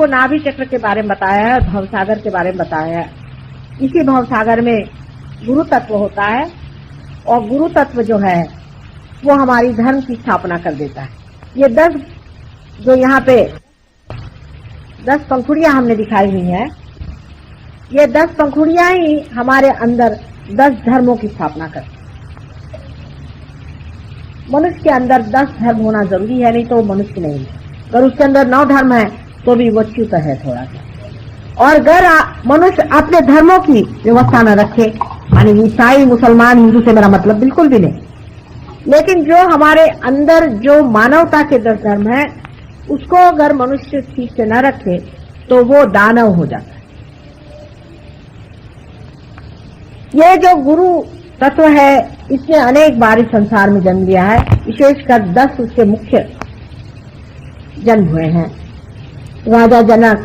आपको नाभि चक्र के बारे में बताया है और भवसागर के बारे में बताया है। इसी भवसागर में गुरु तत्व होता है और गुरु तत्व जो है वो हमारी धर्म की स्थापना कर देता है। ये 10 जो यहाँ पे 10 पंखुड़ियां हमने दिखाई हुई हैं, ये 10 पंखुड़ियां ही हमारे अंदर 10 धर्मों की स्थापना करती हैं। मनुष्य के अंदर 10 धर्म होना जरूरी है, नहीं तो वो मनुष्य नहीं है। अगर उसके अंदर 9 धर्म है तो भी वो च्युत है थोड़ा सा। और अगर मनुष्य अपने धर्मों की व्यवस्था न रखे, यानी ईसाई मुसलमान हिंदू से मेरा मतलब बिल्कुल भी नहीं, लेकिन जो हमारे अंदर जो मानवता के 10 धर्म है उसको अगर मनुष्य ठीक से न रखे तो वो दानव हो जाता है। ये जो गुरु तत्व है इसने अनेक बार इस संसार में जन्म लिया है, विशेषकर 10 उसके मुख्य जन्म हुए हैं। राजा जनक,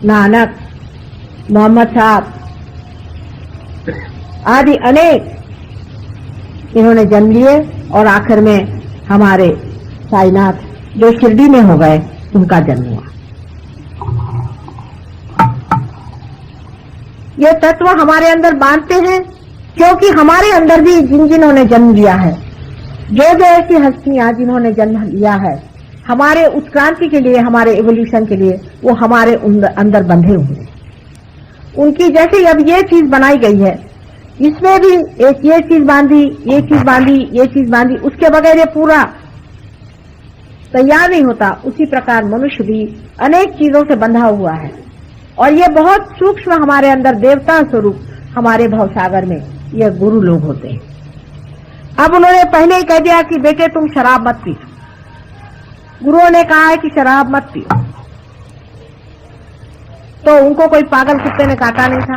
नानक, मोहम्मद साहब आदि अनेक इन्होंने जन्म लिए और आखिर में हमारे साईनाथ जो शिरडी में हो गए उनका जन्म हुआ। ये तत्व हमारे अंदर बांधते हैं क्योंकि हमारे अंदर भी जिन्होंने जन्म लिया है, जो ऐसी हस्तियां जिन्होंने जन्म लिया है हमारे उत्क्रांति के लिए, हमारे इवोल्यूशन के लिए, वो हमारे अंदर बंधे हुए हैं। उनकी जैसे अब ये चीज बनाई गई है, इसमें भी एक ये चीज बांधी, ये चीज बांधी, ये चीज बांधी, उसके बगैर ये पूरा तैयार नहीं होता। उसी प्रकार मनुष्य भी अनेक चीजों से बंधा हुआ है और ये बहुत सूक्ष्म हमारे अंदर देवता स्वरूप हमारे भवसागर में ये गुरु लोग होते हैं। अब उन्होंने पहले ही कह दिया कि बेटे तुम शराब मत पी। गुरुओं ने कहा है कि शराब मत पियो, तो उनको कोई पागल कुत्ते ने काटा नहीं था।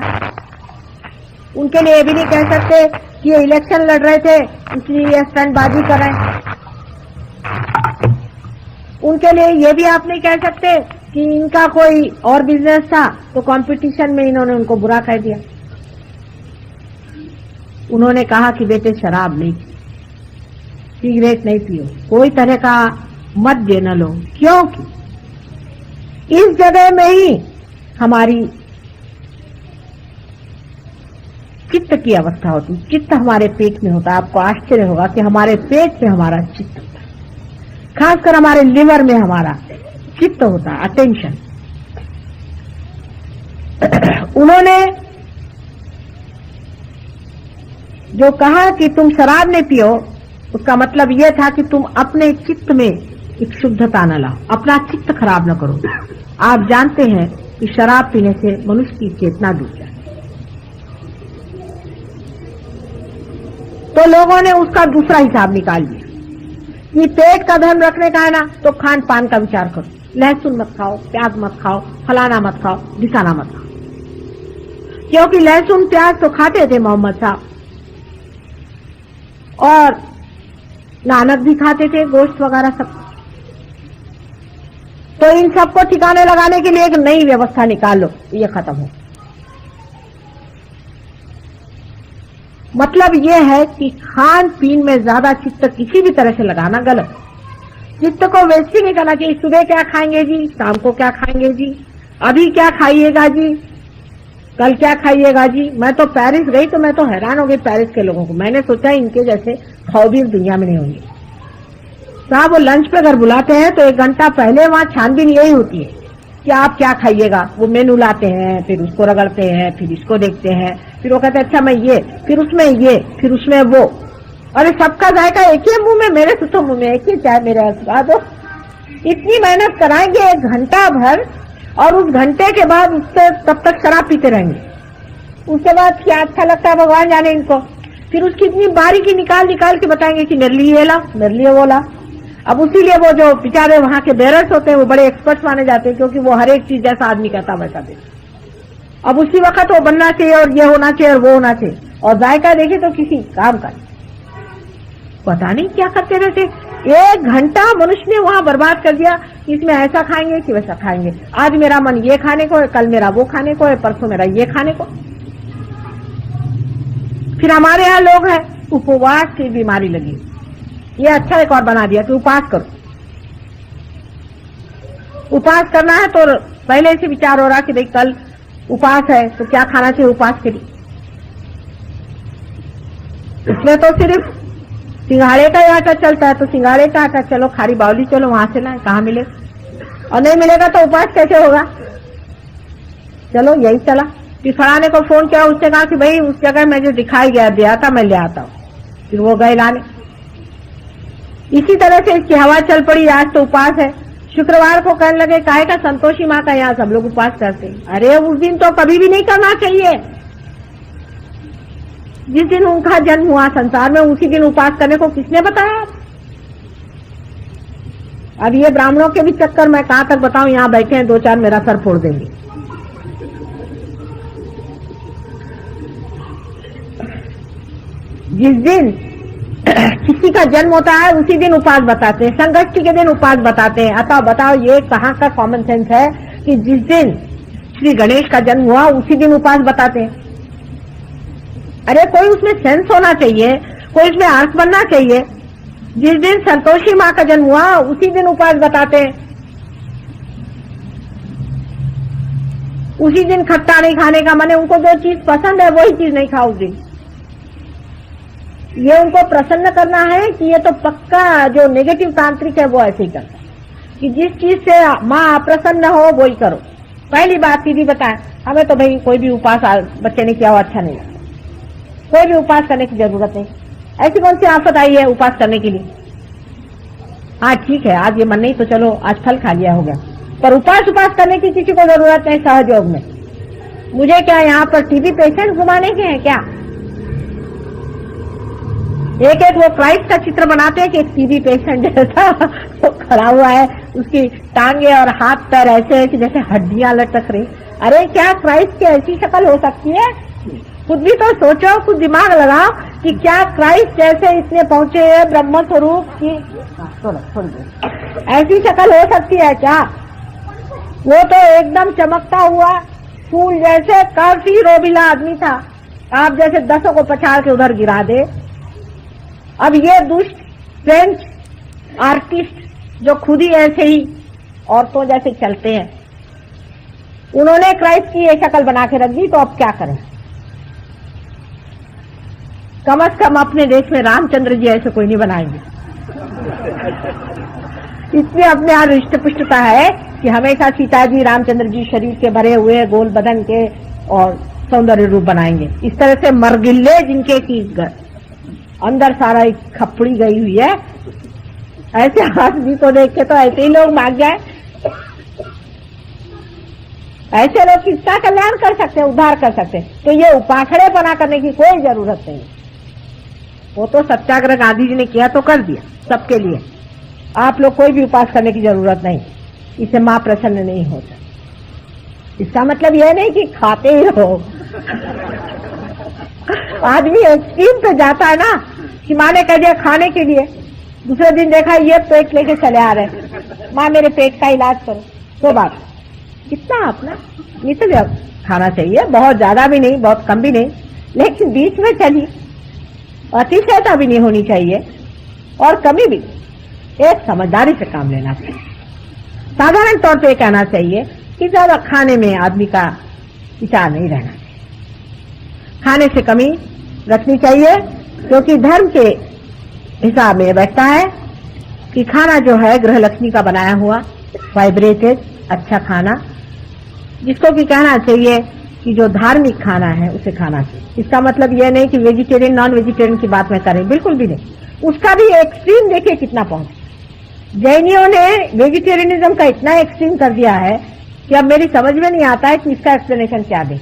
उनके लिए ये भी नहीं कह सकते कि ये इलेक्शन लड़ रहे थे इसलिए ये स्टंटबाजी कर रहे हैं। उनके लिए ये भी आप नहीं कह सकते कि इनका कोई और बिजनेस था तो कंपटीशन में इन्होंने उनको बुरा कह दिया। उन्होंने कहा कि बेटे शराब नहीं, सिगरेट नहीं पियो, कोई तरह का मद्य न लो, क्योंकि इस जगह में ही हमारी चित्त की अवस्था होती है। चित्त हमारे पेट में होता है। आपको आश्चर्य होगा कि हमारे पेट में हमारा चित्त होता है, खासकर हमारे लिवर में हमारा चित्त होता है, अटेंशन। उन्होंने जो कहा कि तुम शराब नहीं पियो, उसका मतलब यह था कि तुम अपने चित्त में एक शुद्धता न लाओ, अपना चित्त खराब न करो। आप जानते हैं कि शराब पीने से मनुष्य की चेतना डूब जाती है। तो लोगों ने उसका दूसरा हिसाब निकाल लिया कि पेट का धर्म रखने का है ना, तो खान पान का विचार करो, लहसुन मत खाओ, प्याज मत खाओ, फलाना मत खाओ, ढिकाना मत खाओ। क्योंकि लहसुन प्याज तो खाते थे मोहम्मद साहब, और नानक भी खाते थे, गोश्त वगैरह सब। तो इन सबको ठिकाने लगाने के लिए एक नई व्यवस्था निकाल लो, ये खत्म हो। मतलब ये है कि खान पीन में ज्यादा चित्त किसी भी तरह से लगाना गलत। चित्त को वेस्ट ही नहीं करना चाहिए। सुबह क्या खाएंगे जी, शाम को क्या खाएंगे जी, अभी क्या खाइएगा जी, कल क्या खाइएगा जी। मैं तो पेरिस गई तो मैं तो हैरान हो गई पेरिस के लोगों को। मैंने सोचा इनके जैसे खौबीर दुनिया में नहीं होंगे साहब। वो लंच पे अगर बुलाते हैं तो 1 घंटा पहले वहां छानबीन यही होती है कि आप क्या खाइएगा। वो मेनू लाते हैं, फिर उसको रगड़ते हैं, फिर इसको देखते हैं, फिर वो कहते हैं अच्छा मैं ये, फिर उसमें ये, फिर उसमें वो। अरे सबका जायका एक ही मुंह में, मेरे तो मुंह में एक ही चाय, मेरे स्वाद हो। इतनी मेहनत कराएंगे 1 घंटा भर, और उस घंटे के बाद उससे तब तक शराब पीते रहेंगे। उसके बाद क्या अच्छा लगता है भगवान जाने इनको। फिर उसकी इतनी बारीकी निकाल निकाल के बताएंगे कि मेरे लिए ये ला, मेरे लिए वो ला। अब उसीलिए वो जो बेचारे वहां के बेरर्स होते हैं वो बड़े एक्सपर्ट माने जाते हैं, क्योंकि वो हर एक चीज जैसा आदमी कहता वैसा दे। अब उसी वक्त वो बनना चाहिए और ये होना चाहिए और वो होना चाहिए, और जायका देखे तो किसी काम का पता नहीं क्या करते रहते। 1 घंटा मनुष्य ने वहां बर्बाद कर दिया। इसमें ऐसा खाएंगे कि वैसा खाएंगे, आज मेरा मन ये खाने को है, कल मेरा वो खाने को है, परसों मेरा ये खाने को। फिर हमारे यहाँ लोग हैं उपवास की बीमारी लगी, ये अच्छा एक और बना दिया कि उपवास करो। उपास करना है तो पहले से विचार हो रहा कि भाई कल उपास है तो क्या खाना चाहिए उपास के लिए। इसमें तो सिर्फ सिंघाड़े का आटा चलता है, तो सिंघाड़े का आटा चलो खारी बावली चलो वहां से लाए, कहाँ मिले, और नहीं मिलेगा तो उपास कैसे होगा। चलो यही चला। फिर फलाने को फोन किया, उसने कहा कि भाई उस जगह में जो दिखाई दिया था मैं ले आता हूँ। फिर वो गए लाने। इसी तरह से इसकी हवा चल पड़ी। आज तो उपास है। शुक्रवार को कहने लगे काहे का संतोषी माँ का यहाँ सब लोग उपास करते हैं। अरे उस दिन तो कभी भी नहीं करना चाहिए। जिस दिन उनका जन्म हुआ संसार में उसी दिन उपास करने को किसने बताया। अब ये ब्राह्मणों के भी चक्कर मैं कहां तक बताऊं, यहाँ बैठे हैं दो चार मेरा सर फोड़ देंगे। जिस दिन किसी का जन्म होता है उसी दिन उपास बताते हैं, संगष्टी के दिन उपास बताते हैं। अतः बताओ ये कहाँ का कॉमन सेंस है कि जिस दिन श्री गणेश का जन्म हुआ उसी दिन उपास बताते हैं। अरे कोई उसमें सेंस होना चाहिए, कोई उसमें अर्थ बनना चाहिए। जिस दिन संतोषी माँ का जन्म हुआ उसी दिन उपास बताते हैं। उसी दिन खट्टा नहीं खाने का, माने उनको जो चीज पसंद है वही चीज नहीं खाओ उस दिन। ये उनको प्रसन्न करना है कि ये तो पक्का जो नेगेटिव तांत्रिक है वो ऐसे ही करता है कि जिस चीज से माँ अप्रसन्न हो वही करो। पहली बात सीधी बताए, हमें तो भाई कोई भी उपास बच्चे ने किया हो अच्छा नहीं लगता, कोई भी उपास करने की जरूरत नहीं। ऐसी कौन सी आफत आई है उपास करने के लिए। हाँ ठीक है आज ये मन नहीं तो चलो आज फल खा लिया हो गया, पर उपास करने की किसी को जरूरत नहीं सहयोग में। मुझे क्या यहाँ पर टीबी पेशेंट घुमाने के हैं क्या। एक एक वो क्राइस्ट का चित्र बनाते हैं कि एक टीबी पेशेंट जैसा तो खड़ा हुआ है, उसकी टांगे और हाथ पैर ऐसे है कि जैसे हड्डियां लटक रही। अरे क्या क्राइस्ट की ऐसी शक्ल हो सकती है। खुद भी तो सोचो, खुद दिमाग लगाओ कि क्या क्राइस्ट जैसे इसमें पहुंचे हैं ब्रह्म स्वरूप की ऐसी शक्ल हो सकती है क्या। वो तो एकदम चमकता हुआ फूल जैसे काफी रोबिला आदमी था, आप जैसे 10 को पछाड़ के उधर गिरा दे। अब ये दुष्ट फ्रेंच आर्टिस्ट जो खुद ही ऐसे ही औरतों जैसे चलते हैं, उन्होंने क्राइस्ट की ये शक्ल बना के रख दी, तो अब क्या करें। कम से कम अपने देश में रामचंद्र जी ऐसे कोई नहीं बनाएंगे। इसमें अपने यहाँ हृष्ट पुष्टता है कि हमेशा सीता जी रामचंद्र जी शरीर के भरे हुए गोल बदन के और सौंदर्य रूप बनाएंगे। इस तरह से मरगिल्ले जिनके की अंदर सारा एक खपड़ी गई हुई है, ऐसे आदमी को देख के तो ऐसे ही लोग भाग जाए। ऐसे लोग किसका कल्याण कर सकते हैं, उद्धार कर सकते हैं। तो ये उपासड़ेपना करने की कोई जरूरत नहीं। वो तो सत्याग्रह गांधी जी ने किया तो कर दिया सबके लिए। आप लोग कोई भी उपास करने की जरूरत नहीं, इससे मां प्रसन्न नहीं होता। इसका मतलब यह नहीं कि खाते ही रहो। आदमी एक्सट्रीम पे जाता है ना कि माँ ने कह दिया खाने के लिए, दूसरे दिन देखा ये पेट लेके चले आ रहे, माँ मेरे पेट का इलाज करो। तो बात कितना अपना नित्य खाना चाहिए, बहुत ज्यादा भी नहीं बहुत कम भी नहीं, लेकिन बीच में चलिए। अतिशयता भी नहीं होनी चाहिए और कमी भी, एक समझदारी से काम लेना चाहिए। साधारण तौर पे कहना चाहिए कि ज्यादा खाने में आदमी का विचार नहीं रहना चाहिए, खाने से कमी रखनी चाहिए, क्योंकि धर्म के हिसाब में बैठता है कि खाना जो है गृह लक्ष्मी का बनाया हुआ वाइब्रेटेड अच्छा खाना, जिसको कि कहना चाहिए कि जो धार्मिक खाना है उसे खाना चाहिए। इसका मतलब यह नहीं कि वेजिटेरियन नॉन वेजिटेरियन की बात में करें, बिल्कुल भी नहीं। उसका भी एक्सट्रीम देखिए कितना पहुंच। जैनियों ने वेजिटेरियनिज्म का इतना एक्सट्रीम कर दिया है कि अब मेरी समझ में नहीं आता है कि इसका एक्सप्लेनेशन क्या दे।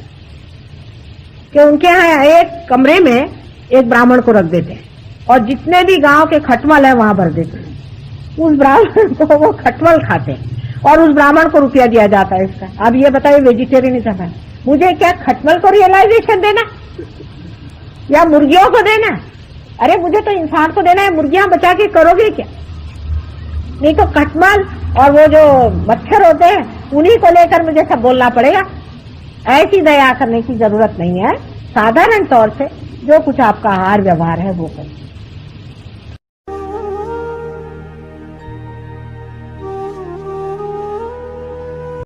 कि उनके यहाँ एक कमरे में एक ब्राह्मण को रख देते हैं और जितने भी गांव के खटमल है वहां भर देते हैं। उस ब्राह्मण को वो खटमल खाते हैं और उस ब्राह्मण को रुपया दिया जाता है इसका। अब ये बताइए वेजिटेरियनिज्म है। मुझे क्या खटमल को रियलाइजेशन देना या मुर्गियों को देना? अरे मुझे तो इंसान को देना है, मुर्गियां बचा के करोगे क्या? नहीं तो खटमल और वो जो मच्छर होते हैं उन्हीं को लेकर मुझे सब बोलना पड़ेगा। ऐसी दया करने की जरूरत नहीं है। साधारण तौर से जो कुछ आपका आहार व्यवहार है वो करें।